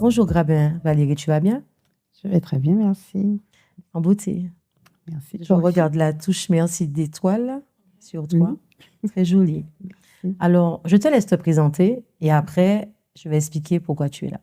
Bonjour Grabin. Valérie, tu vas bien? Je vais très bien, merci. En beauté. Merci. Je regarde la touche merci d'étoiles sur toi. Très jolie. Merci. Alors, je te laisse te présenter et après, je vais expliquer pourquoi tu es là.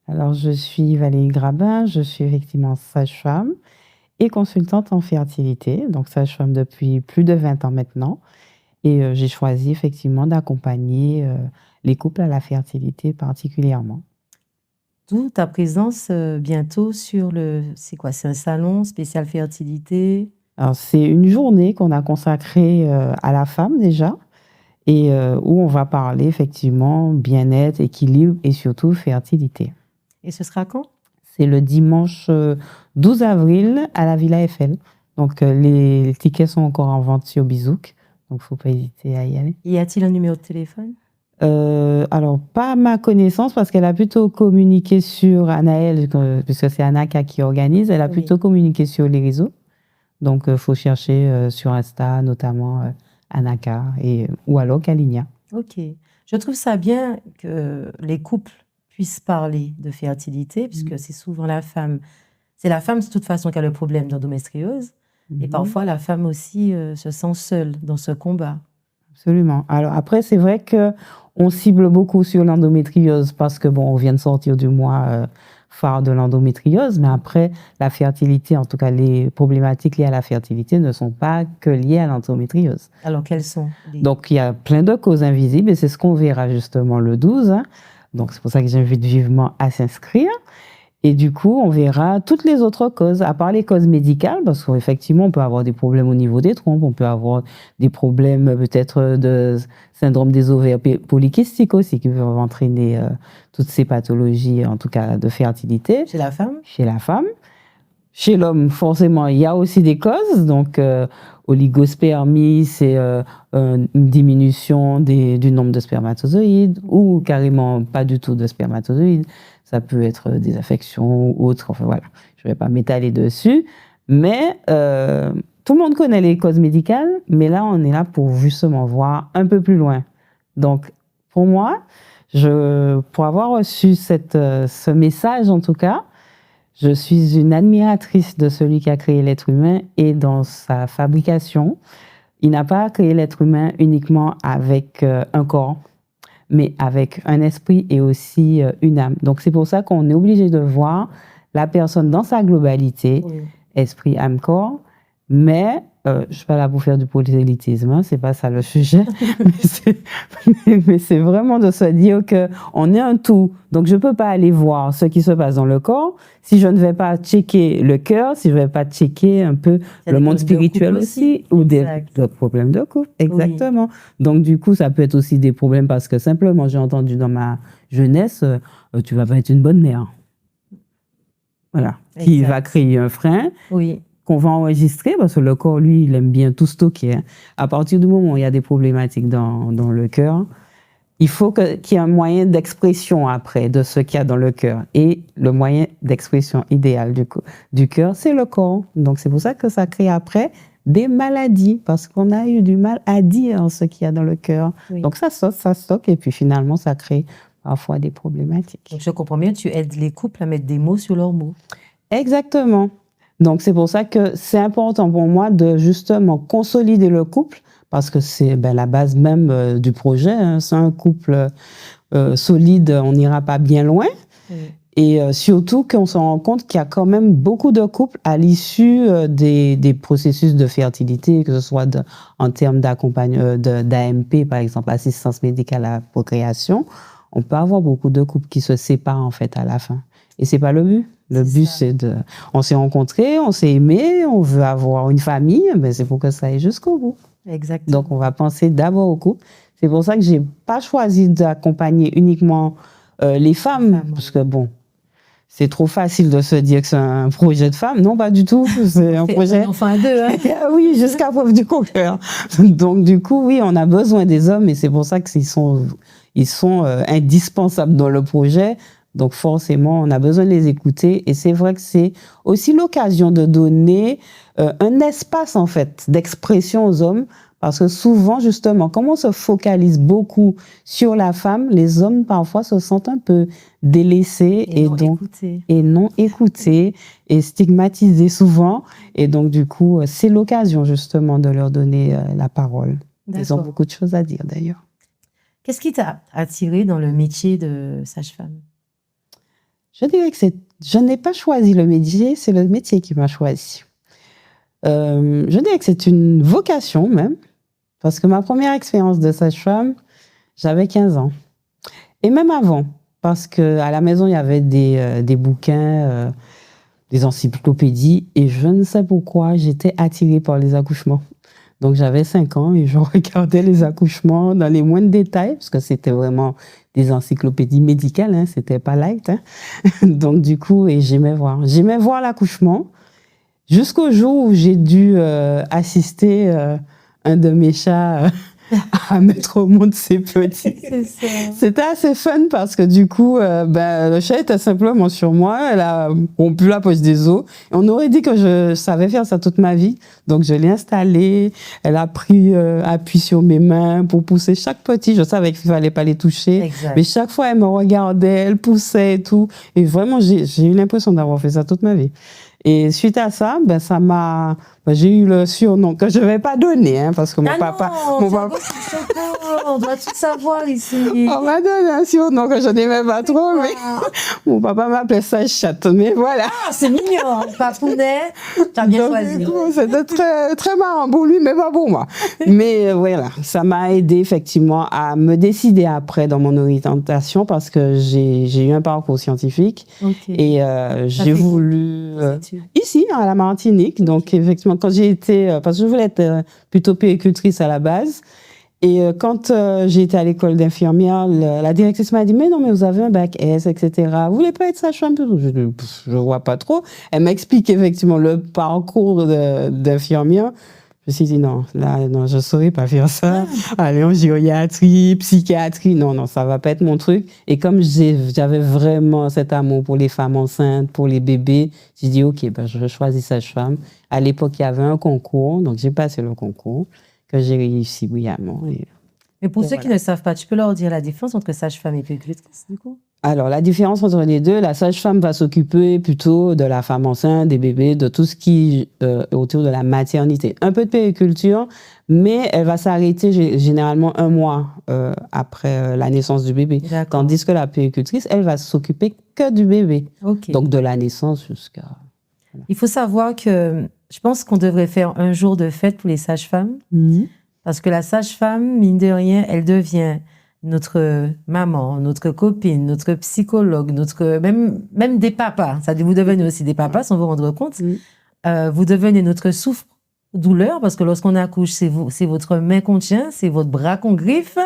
Alors, je suis Valérie Grabin, je suis effectivement sage-femme et consultante en fertilité, donc sage-femme depuis plus de 20 ans maintenant. Et j'ai choisi effectivement d'accompagner les couples à la fertilité particulièrement. D'où ta présence bientôt sur c'est quoi? C'est un salon spécial fertilité? Alors, c'est une journée qu'on a consacrée à la femme déjà et où on va parler effectivement bien-être, équilibre et surtout fertilité. Et ce sera quand? C'est le dimanche 12 avril à la Villa Eiffel. Donc, les tickets sont encore en vente sur Bizouk. Donc, il ne faut pas hésiter à y aller. Y a-t-il un numéro de téléphone? Alors, pas à ma connaissance, parce qu'elle a plutôt communiqué sur Anaël, puisque c'est Anaka qui organise, elle a plutôt communiqué sur les réseaux. Donc, il faut chercher sur Insta, notamment Anaka, ou alors Kalinia. Ok. Je trouve ça bien que les couples puissent parler de fertilité, puisque c'est souvent la femme. C'est la femme, de toute façon, qui a le problème d'endométriose. Et parfois, la femme aussi se sent seule dans ce combat. Absolument. Alors après, c'est vrai qu'on cible beaucoup sur l'endométriose parce que, bon, on vient de sortir du mois phare de l'endométriose, mais après, la fertilité, en tout cas, les problématiques liées à la fertilité ne sont pas que liées à l'endométriose. Alors, quelles sont Donc, il y a plein de causes invisibles et c'est ce qu'on verra justement le 12. Donc, c'est pour ça que j'invite vivement à s'inscrire. Et du coup, on verra toutes les autres causes, à part les causes médicales, parce qu'effectivement, on peut avoir des problèmes au niveau des trompes, on peut avoir des problèmes peut-être de syndrome des ovaires polykystiques aussi, qui peuvent entraîner toutes ces pathologies, en tout cas de fertilité. Chez la femme? Chez la femme. Chez l'homme, forcément, il y a aussi des causes. Donc, oligospermie, c'est une diminution du nombre de spermatozoïdes, ou carrément pas du tout de spermatozoïdes. Ça peut être des affections ou autres. Enfin, voilà, je ne vais pas m'étaler dessus. Mais tout le monde connaît les causes médicales, mais là, on est là pour justement voir un peu plus loin. Donc, pour moi, pour avoir reçu ce message, en tout cas, je suis une admiratrice de celui qui a créé l'être humain et dans sa fabrication. Il n'a pas créé l'être humain uniquement avec un corps, mais avec un esprit et aussi une âme. Donc, c'est pour ça qu'on est obligé de voir la personne dans sa globalité, esprit, âme, corps. Mais, je ne suis pas là pour faire du prosélytisme, hein, ce n'est pas ça le sujet. mais c'est vraiment de se dire qu'on est un tout. Donc, je ne peux pas aller voir ce qui se passe dans le corps si je ne vais pas checker le cœur, si je ne vais pas checker un peu le monde spirituel aussi, ou des problèmes de couple. Exactement. Oui. Donc, du coup, ça peut être aussi des problèmes parce que simplement, j'ai entendu dans ma jeunesse, tu ne vas pas être une bonne mère. Voilà. Exact. Qui va créer un frein. Oui. Qu'on va enregistrer, parce que le corps, lui, il aime bien tout stocker. Hein. À partir du moment où il y a des problématiques dans le cœur, il faut qu'il y ait un moyen d'expression après de ce qu'il y a dans le cœur. Et le moyen d'expression idéal du cœur, c'est le corps. Donc, c'est pour ça que ça crée après des maladies, parce qu'on a eu du mal à dire ce qu'il y a dans le cœur. Oui. Donc, ça stocke, et puis finalement, ça crée parfois des problématiques. Donc, je comprends bien, tu aides les couples à mettre des mots sur leurs mots. Exactement. Donc, c'est pour ça que c'est important pour moi de justement consolider le couple, parce que c'est la base même du projet. Hein. Sans un couple solide, on n'ira pas bien loin. Et surtout qu'on se rend compte qu'il y a quand même beaucoup de couples à l'issue des processus de fertilité, que ce soit en termes d'accompagnement, d'AMP, par exemple, assistance médicale à la procréation. On peut avoir beaucoup de couples qui se séparent en fait à la fin. Et c'est pas le but. Le but, c'est on s'est rencontrés, on s'est aimés, on veut avoir une famille, mais c'est pour que ça aille jusqu'au bout. Exactement. Donc, on va penser d'abord au couple. C'est pour ça que j'ai pas choisi d'accompagner uniquement les femmes, parce que bon, c'est trop facile de se dire que c'est un projet de femme. Non, pas du tout. C'est un projet. Enfin, à deux, hein. Oui, jusqu'à preuve du contraire. Donc, du coup, oui, on a besoin des hommes, et c'est pour ça qu'ils sont indispensables dans le projet. Donc forcément, on a besoin de les écouter et c'est vrai que c'est aussi l'occasion de donner un espace en fait d'expression aux hommes Parce que souvent, justement, comme on se focalise beaucoup sur la femme, les hommes parfois se sentent un peu délaissés et non écoutés et stigmatisés souvent. Et donc, du coup, c'est l'occasion justement de leur donner la parole. D'accord. Ils ont beaucoup de choses à dire d'ailleurs. Qu'est-ce qui t'a attiré dans le métier de sage-femme? Je dirais que je n'ai pas choisi le métier, c'est le métier qui m'a choisi. Je dirais que c'est une vocation même, parce que ma première expérience de sage-femme, j'avais 15 ans. Et même avant, parce qu'à la maison, il y avait des bouquins, des encyclopédies, et je ne sais pourquoi, j'étais attirée par les accouchements. Donc j'avais 5 ans et je regardais les accouchements dans les moindres détails, parce que c'était vraiment des encyclopédies médicales, hein, c'était pas light. Hein. Donc du coup, et j'aimais voir l'accouchement, jusqu'au jour où j'ai dû assister un de mes chats à mettre au monde ses petits. C'était assez fun parce que du coup, le chat était simplement sur moi, elle a rompu la poche des os. Et on aurait dit que je savais faire ça toute ma vie. Donc je l'ai installée, elle a pris appui sur mes mains pour pousser chaque petit. Je savais qu'il fallait pas les toucher. Exact. Mais chaque fois, elle me regardait, elle poussait et tout. Et vraiment, j'ai eu l'impression d'avoir fait ça toute ma vie. Et suite à ça, j'ai eu le surnom que je vais pas donner, hein, parce que mon papa, on doit tout savoir ici. On m'a donné un surnom que je n'aimais pas trop, mais mon papa m'appelait Sage Chatte, mais voilà. Ah, c'est mignon, papounet, t'as bien choisi. C'était très, très marrant pour lui, mais pas pour moi. Mais voilà, ça m'a aidé effectivement à me décider après dans mon orientation, parce que j'ai eu un parcours scientifique. Okay. Et j'ai voulu ici à la Martinique. Donc effectivement, quand j'ai été, parce que je voulais être plutôt puéricultrice à la base. Et quand j'ai été à l'école d'infirmière, la directrice m'a dit « Mais non, mais vous avez un bac S, etc. Vous voulez pas être sage-femme ?» Je vois pas trop. Elle m'explique effectivement le parcours d'infirmière. Je me suis dit « Non, là, non, je saurais pas faire ça. Aller en gériatrie, psychiatrie, non, ça va pas être mon truc. » Et comme j'avais vraiment cet amour pour les femmes enceintes, pour les bébés, j'ai dit « Ok, je choisis sage-femme. » À l'époque, il y avait un concours, donc j'ai passé le concours, que j'ai réussi brillamment. Mais pour ceux qui ne savent pas, tu peux leur dire la différence entre sage-femme et puéricultrice, du coup? Alors, la différence entre les deux, la sage-femme va s'occuper plutôt de la femme enceinte, des bébés, de tout ce qui est autour de la maternité. Un peu de puériculture, mais elle va s'arrêter généralement 1 mois après la naissance du bébé. Tandis que la puéricultrice, elle va s'occuper que du bébé. Okay. Donc, de la naissance jusqu'à... Voilà. Il faut savoir que je pense qu'on devrait faire un jour de fête pour les sages-femmes. Parce que la sage-femme, mine de rien, elle devient notre maman, notre copine, notre psychologue, même des papas. Ça dit, vous devenez aussi des papas sans vous rendre compte. Vous devenez notre souffre-douleur parce que lorsqu'on accouche, c'est votre main qu'on tient, c'est votre bras qu'on griffe.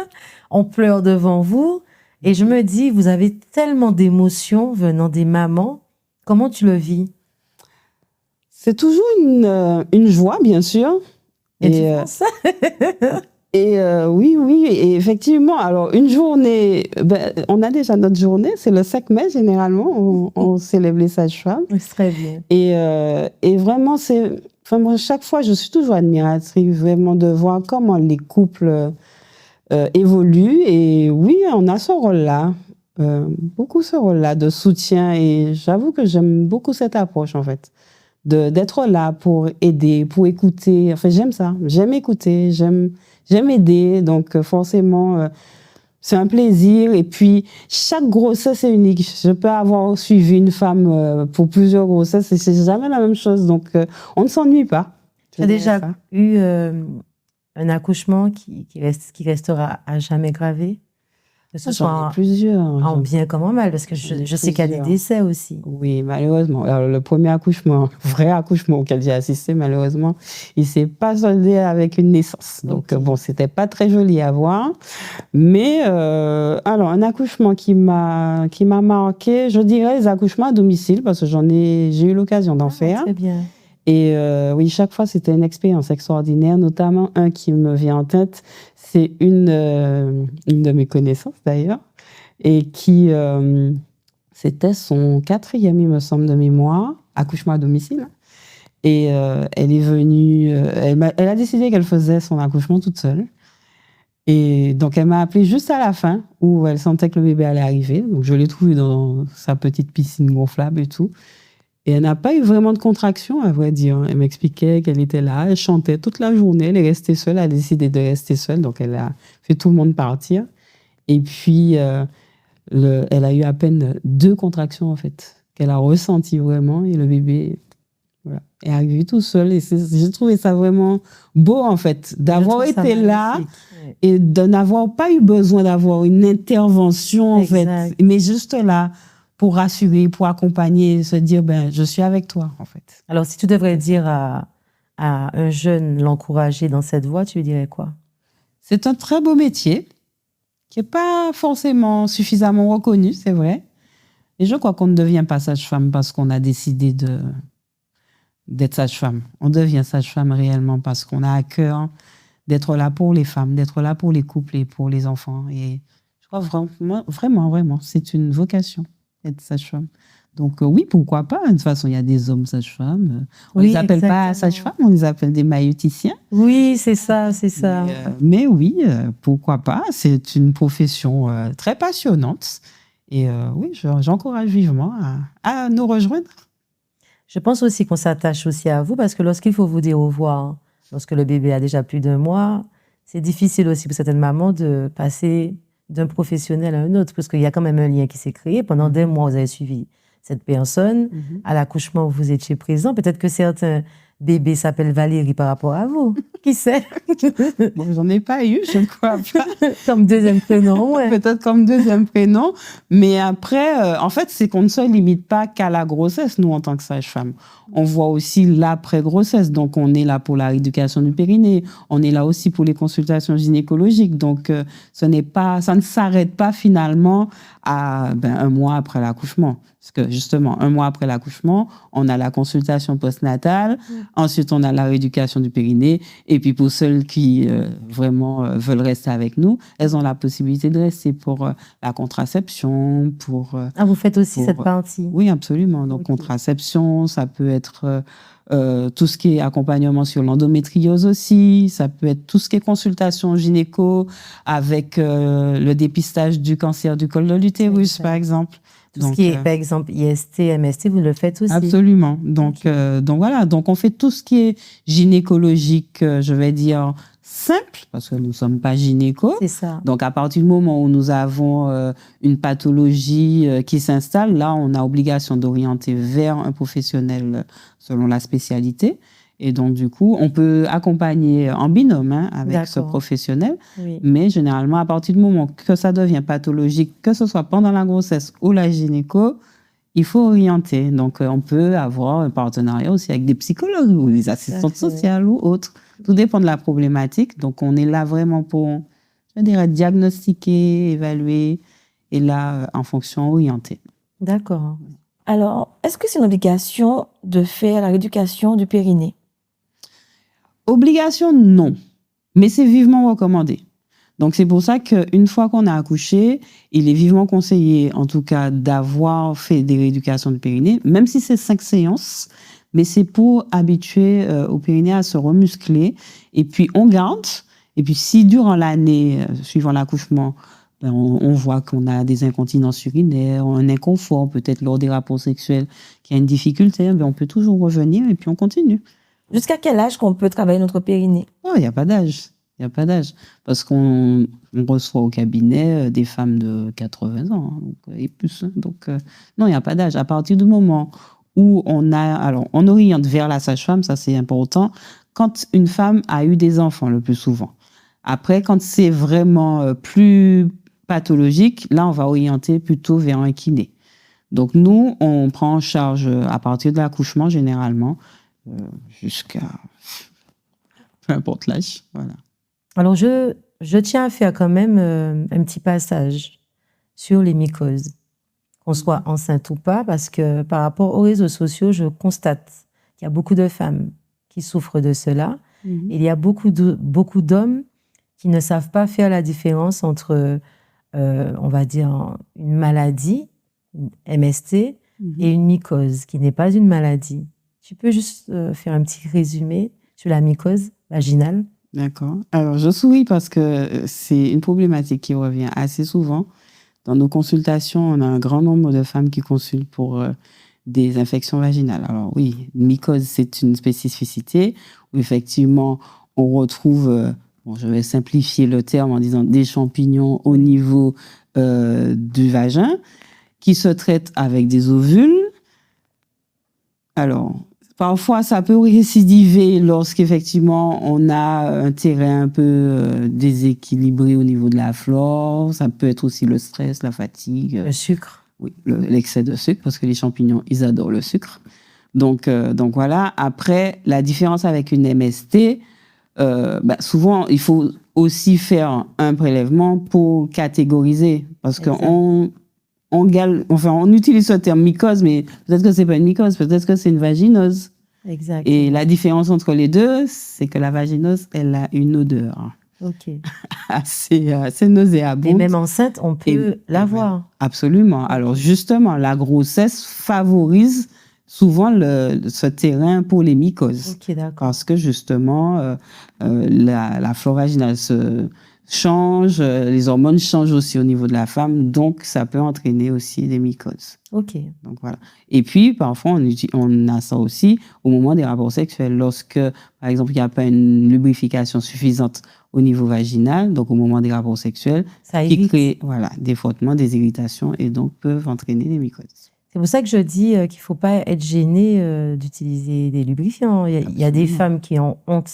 On pleure devant vous. Et je me dis, vous avez tellement d'émotions venant des mamans. Comment tu le vis? C'est toujours une joie, bien sûr. Et oui, et effectivement, alors une journée, on a déjà notre journée, c'est le 5 mai généralement, on célèbre les sages-femmes. Très bien. Et vraiment, moi, chaque fois, je suis toujours admiratrice vraiment de voir comment les couples évoluent. Et oui, on a ce rôle-là, beaucoup ce rôle-là de soutien. Et j'avoue que j'aime beaucoup cette approche, en fait. D'être là pour aider, pour écouter. Enfin, j'aime ça. J'aime écouter, j'aime aider. Donc, forcément, c'est un plaisir. Et puis, chaque grossesse est unique. Je peux avoir suivi une femme pour plusieurs grossesses et c'est jamais la même chose. Donc, on ne s'ennuie pas. Tu as déjà eu un accouchement qui restera à jamais gravé? Que ce soit plusieurs. En bien comme en mal, parce que je sais qu'il y a des décès aussi. Oui, malheureusement. Alors, le premier accouchement, vrai accouchement auquel j'ai assisté, malheureusement, il s'est pas soldé avec une naissance. Donc, bon, c'était pas très joli à voir. Mais, alors, un accouchement qui m'a marqué, je dirais les accouchements à domicile, parce que j'ai eu l'occasion d'en faire. Très bien. Et oui, chaque fois, c'était une expérience extraordinaire, notamment un qui me vient en tête. C'est une de mes connaissances, d'ailleurs, et qui, c'était son 4e, il me semble, de mémoire, accouchement à domicile. Et elle est venue, elle a décidé qu'elle faisait son accouchement toute seule. Et donc, elle m'a appelée juste à la fin, où elle sentait que le bébé allait arriver. Donc, je l'ai trouvée dans sa petite piscine gonflable et tout. Et elle n'a pas eu vraiment de contraction, à vrai dire. Elle m'expliquait qu'elle était là, elle chantait toute la journée, elle est restée seule, elle a décidé de rester seule, donc elle a fait tout le monde partir. Et puis, elle a eu à peine 2 contractions, en fait, qu'elle a ressenties vraiment, et le bébé, voilà, est arrivé tout seul. Et j'ai trouvé ça vraiment beau, en fait, d'avoir été là et de n'avoir pas eu besoin d'avoir une intervention, en fait, mais juste là, pour rassurer, pour accompagner, se dire, je suis avec toi, en fait. Alors, si tu devrais dire à un jeune, l'encourager dans cette voie, tu lui dirais quoi? C'est un très beau métier qui n'est pas forcément suffisamment reconnu, c'est vrai. Et je crois qu'on ne devient pas sage-femme parce qu'on a décidé d'être sage-femme. On devient sage-femme réellement parce qu'on a à cœur d'être là pour les femmes, d'être là pour les couples et pour les enfants. Et je crois vraiment, c'est une vocation. Être sage-femme. Donc oui, pourquoi pas. De toute façon, il y a des hommes sages-femmes. On ne les appelle pas sages-femmes, on les appelle des maïeuticiens. Oui, c'est ça, c'est ça. Mais oui, pourquoi pas. C'est une profession très passionnante. Et oui, j'encourage vivement à nous rejoindre. Je pense aussi qu'on s'attache aussi à vous parce que lorsqu'il faut vous dire au revoir, lorsque le bébé a déjà plus d'1 mois, c'est difficile aussi pour certaines mamans de passer d'un professionnel à un autre, parce qu'il y a quand même un lien qui s'est créé. Pendant des mois, vous avez suivi cette personne. À l'accouchement, vous étiez présent. Peut-être que certains bébés s'appellent Valérie par rapport à vous. Qui sait? Bon, j'en ai pas eu, je ne crois pas. Comme 2e prénom, ouais. Peut-être comme 2e prénom. Mais après, en fait, c'est qu'on ne se limite pas qu'à la grossesse, nous, en tant que sage-femme. On voit aussi l'après-grossesse. Donc, on est là pour la rééducation du périnée. On est là aussi pour les consultations gynécologiques. Donc, ça ne s'arrête pas finalement à 1 mois après l'accouchement. Parce que justement, 1 mois après l'accouchement, on a la consultation postnatale. Ensuite, on a la rééducation du périnée. Et puis, pour celles qui vraiment veulent rester avec nous, elles ont la possibilité de rester pour la contraception, pour... vous faites aussi cette partie? Oui, absolument. Donc, contraception, ça peut être tout ce qui est accompagnement sur l'endométriose aussi. Ça peut être tout ce qui est consultation gynéco avec le dépistage du cancer du col de l'utérus, par exemple. Tout ce qui est, par exemple, IST, MST, vous le faites aussi? Absolument. Donc voilà. Donc, on fait tout ce qui est gynécologique, je vais dire, simple, parce que nous ne sommes pas gynéco. C'est ça. Donc, à partir du moment où nous avons une pathologie qui s'installe, là, on a obligation d'orienter vers un professionnel selon la spécialité. Et donc, du coup, on peut accompagner en binôme avec ce professionnel. Oui. Mais généralement, à partir du moment que ça devient pathologique, que ce soit pendant la grossesse ou la gynéco, il faut orienter. Donc, on peut avoir un partenariat aussi avec des psychologues ou des assistantes sociales ou autres. Tout dépend de la problématique. Donc, on est là vraiment pour, je dirais, diagnostiquer, évaluer et là, en fonction, orienter. D'accord. Alors, est-ce que c'est une obligation de faire la rééducation du périnée? Obligation, non. Mais c'est vivement recommandé. Donc, c'est pour ça qu'une fois qu'on a accouché, il est vivement conseillé, en tout cas, d'avoir fait des rééducations du périnée, même si c'est 5 séances, mais c'est pour habituer au périnée à se remuscler. Et puis, on garde. Et puis, si durant l'année, suivant l'accouchement, on voit qu'on a des incontinences urinaires, un inconfort, peut-être lors des rapports sexuels, qu'il y a une difficulté, on peut toujours revenir et puis on continue. Jusqu'à quel âge qu'on peut travailler notre périnée? Il n'y a pas d'âge. Il n'y a pas d'âge. Parce qu'on reçoit au cabinet des femmes de 80 ans et plus. Donc, non, il n'y a pas d'âge. À partir du moment où on oriente vers la sage-femme, ça c'est important, quand une femme a eu des enfants le plus souvent. Après, quand c'est vraiment plus pathologique, là, on va orienter plutôt vers un kiné. Donc, nous, on prend en charge à partir de l'accouchement, généralement, jusqu'à peu importe l'âge. Voilà. Alors, je tiens à faire quand même un petit passage sur les mycoses, qu'on soit enceinte ou pas, parce que par rapport aux réseaux sociaux, je constate qu'il y a beaucoup de femmes qui souffrent de cela. Il y a beaucoup d'hommes qui ne savent pas faire la différence entre, on va dire, une maladie, une MST, et une mycose, qui n'est pas une maladie. tu peux juste faire un petit résumé sur la mycose vaginale? D'accord. Alors, je souris parce que c'est une problématique qui revient assez souvent. Dans nos consultations, on a un grand nombre de femmes qui consultent pour des infections vaginales. Alors oui, une mycose, c'est une spécificité où effectivement, on retrouve, bon, je vais simplifier le terme en disant des champignons au niveau du vagin qui se traitent avec des ovules. Alors, parfois, ça peut récidiver lorsqu'effectivement on a un terrain un peu déséquilibré au niveau de la flore. Ça peut être aussi le stress, la fatigue. Le sucre. Oui, l'excès de sucre, parce que les champignons, ils adorent le sucre. Donc voilà. Après, la différence avec une MST, souvent, il faut aussi faire un prélèvement pour catégoriser. Parce qu'on on utilise ce terme mycose, mais peut-être que c'est pas une mycose, peut-être que c'est une vaginose. Exact. Et la différence entre les deux, c'est que la vaginose, elle a une odeur assez nauséabonde. Et même enceinte, on peut l'avoir. Absolument. Alors justement, la grossesse favorise souvent ce terrain pour les mycoses. Ok, d'accord. Parce que justement, la flore vaginale se change, les hormones changent aussi au niveau de la femme, donc ça peut entraîner aussi des mycoses. Ok. Donc voilà. Et puis parfois on a ça aussi au moment des rapports sexuels, lorsque par exemple il n'y a pas une lubrification suffisante au niveau vaginal, donc au moment des rapports sexuels, Ça qui évite. crée des frottements, des irritations et donc peuvent entraîner des mycoses. C'est pour ça que je dis qu'il ne faut pas être gêné d'utiliser des lubrifiants. Il y a des femmes qui ont honte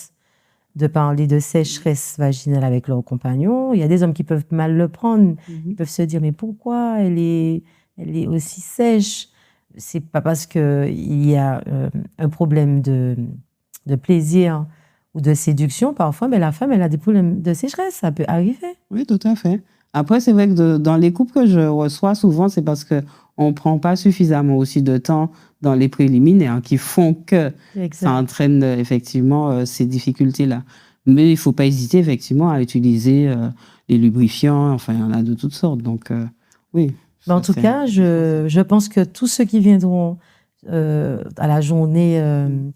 de parler de sécheresse vaginale avec leur compagnon. Il y a des hommes qui peuvent mal le prendre. Ils peuvent se dire, mais pourquoi elle est aussi sèche? C'est pas parce qu'il y a un problème de plaisir ou de séduction parfois, mais la femme, elle a des problèmes de sécheresse. Ça peut arriver. Oui, tout à fait. Après, c'est vrai que dans les couples que je reçois, souvent, c'est parce qu'on ne prend pas suffisamment aussi de temps dans les préliminaires qui font que ça entraîne effectivement ces difficultés-là. Mais il ne faut pas hésiter effectivement à utiliser les lubrifiants. Enfin, il y en a de toutes sortes. Donc, oui. Mais en tout cas, je pense que tous ceux qui viendront à la journée,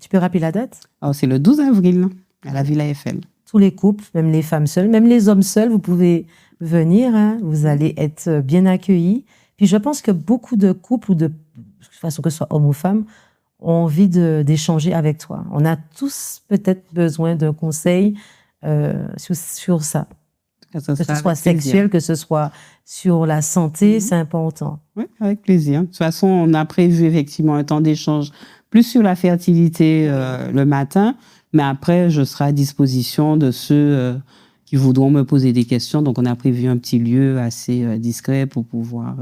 tu peux rappeler la date? Alors, c'est le 12 avril à la Villa Eiffel. Tous les couples, même les femmes seules, même les hommes seuls, vous pouvez venir. Hein, vous allez être bien accueillis. Puis je pense que beaucoup de couples, ou de façon que ce soit homme ou femme, ont envie d'échanger avec toi. On a tous peut-être besoin d'un conseil sur ça. Que ce soit sexuel, que ce soit sur la santé, c'est important. Oui, avec plaisir. De toute façon, on a prévu effectivement un temps d'échange plus sur la fertilité le matin, mais après, je serai à disposition de ceux qui voudront me poser des questions. Donc, on a prévu un petit lieu assez discret pour pouvoir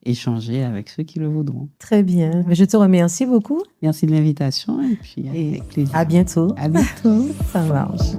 échanger avec ceux qui le voudront. Très bien. Mais je te remercie beaucoup. Merci de l'invitation et puis avec plaisir. À bientôt. À bientôt. Ça marche.